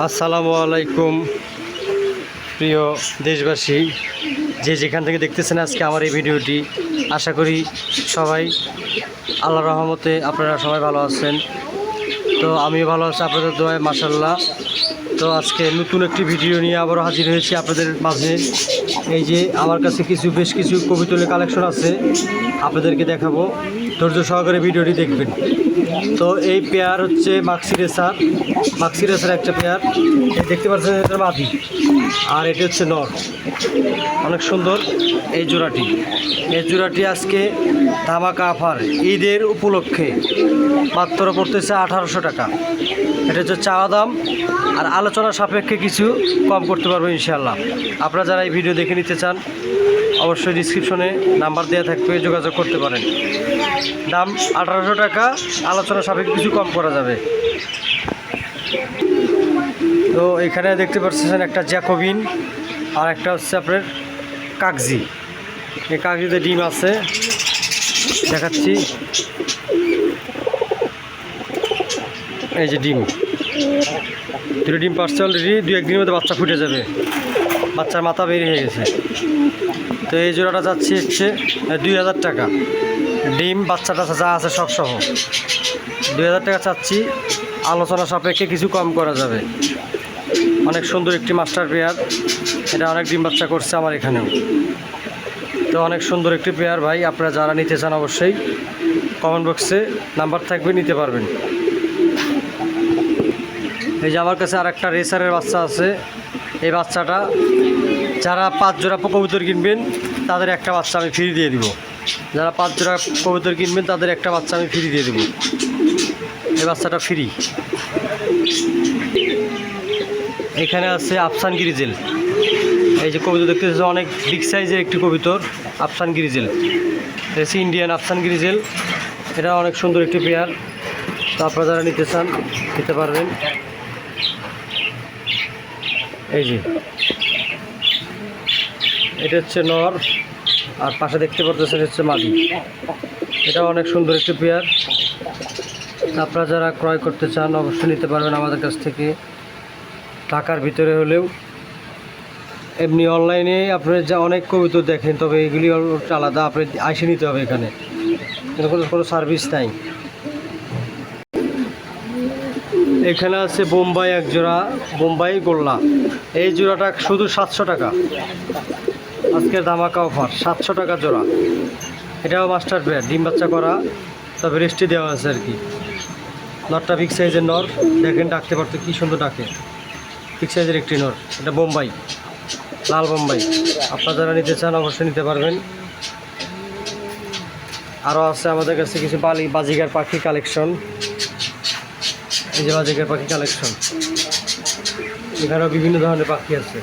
আসসালামু আলাইকুম প্রিয় দেশবাসী, যে যেখান থেকে দেখতেছেন আজকে আমার এই ভিডিওটি, আশা করি সবাই আল্লাহর রহমতে আপনারা সবাই ভালো আছেন। তো আমিও ভালো আছি আপনাদের দোয়ায়, মাশাআল্লাহ। তো আজকে নতুন একটি ভিডিও নিয়ে আবারও হাজির হয়েছি আপনাদের মাঝে। এই যে আমার কাছে বেশ কিছু কবিতলের কালেকশন আছে, আপনাদেরকে দেখাবো। ধৈর্য সহকারে ভিডিওটি দেখবেন। তো এই পেয়ার হচ্ছে মাক্সি রেসার একটা পেয়ার, দেখতে পাচ্ছেন এটা মাদি, আর এটা হচ্ছে নর। অনেক সুন্দর এই জোড়াটি আজকে ধামাকা অফার ঈদের উপলক্ষে মাত্র পড়তেছে 1800 টাকা। এটা হচ্ছে চাওয়া দাম, আর আলোচনা সাপেক্ষে কিছু কম করতে পারবো ইনশাআল্লাহ। আপনারা যারা এই ভিডিও দেখে নিতে চান অবশ্যই ডিসক্রিপশনে নাম্বার দেওয়া থাকবে, যোগাযোগ করতে পারেন। দাম 1800 টাকা, আলোচনা সাপেক্ষে কিছু কম করা যাবে। তো এখানে দেখতে পাচ্ছেন একটা জ্যাকোবিন, আর একটা হচ্ছে আপনার কাগজি। এই কাগজিতে ডিম আছে, দেখাচ্ছি। এই যে দুটো ডিম পাচ্ছে অলরেডি, 2-1 দিনের মধ্যে বাচ্চা ফুটে যাবে, বাচ্চার মাথা বেরিয়ে হয়ে গেছে। তো এই জোড়াটা যাচ্ছে হচ্ছে 2000 টাকা, ডিম বাচ্চাটা যা আছে সব সহ 2000 টাকা চাচ্ছি, আলোচনা সাপেক্ষে কিছু কম করা যাবে। অনেক সুন্দর একটি মাস্টার পেয়ার, এটা অনেক ডিম বাচ্চা করছে আমার এখানেও। তো অনেক সুন্দর একটি পেয়ার ভাই, আপনারা যারা নিতে চান অবশ্যই কমেন্ট বক্সে নাম্বার থাকবে, নিতে পারবেন। এই যে আমার কাছে আর একটা রেসারের বাচ্চা আছে। এই বাচ্চাটা যারা 5 জোড়া কবুতর কিনবেন তাদের একটা বাচ্চা আমি ফ্রি দিয়ে দিব। যারা 5 জোড়া কবুতর কিনবেন তাদের একটা বাচ্চা আমি ফ্রি দিয়ে দেবো। এই বাচ্চাটা ফ্রি। এখানে আছে আফসান গ্রিজেল। এই যে কবুতর দেখতেছে, অনেক বিগ সাইজের একটি কবুতর, আফসান গ্রিজেল। এটা হচ্ছে ইন্ডিয়ান আফসান গ্রিজেল, এটা অনেক সুন্দর একটি পেয়ার। তো আপনারা যারা নিতে চান নিতে পারবেন। এই যে এটা হচ্ছে নর, আর পাশে দেখতে পাচ্ছেন হচ্ছে মাদি। এটা অনেক সুন্দর একটি পেয়ার। আপনারা যারা ক্রয় করতে চান অবশ্যই নিতে পারবেন আমাদের কাছ থেকে, ঢাকার ভিতরে হলেও। এমনি অনলাইনে আপনার যা অনেক কবুতর দেখেন, তবে এগুলি আলাদা, আপনি আইসে নিতে হবে এখানে, কোনো সার্ভিস নাই। এখানে আছে বোম্বাই এক জোড়া, বোম্বাই গোল্লা। এই জোড়াটা শুধু 700 টাকা, আজকের ধামাকা অফার, 700 টাকা জোড়া। এটাও মাস্টার পেয়ার, ডিম বাচ্চা করা, তবে রেস্টে দেওয়া আছে আর কি। নরটা বিগ সাইজের নর, দেখেন ডাকতে পারতো কী সুন্দর ডাকে, বিগ সাইজের একটি নর। এটা বোম্বাই, লাল বোম্বাই। আপনারা যারা নিতে চান অবশ্যই নিতে পারবেন। আরও আছে আমাদের কাছে কিছু বাজিগার পাখি কালেকশন। এই যে বাজিগার পাখি কালেকশন, এখানেও বিভিন্ন ধরনের পাখি আছে।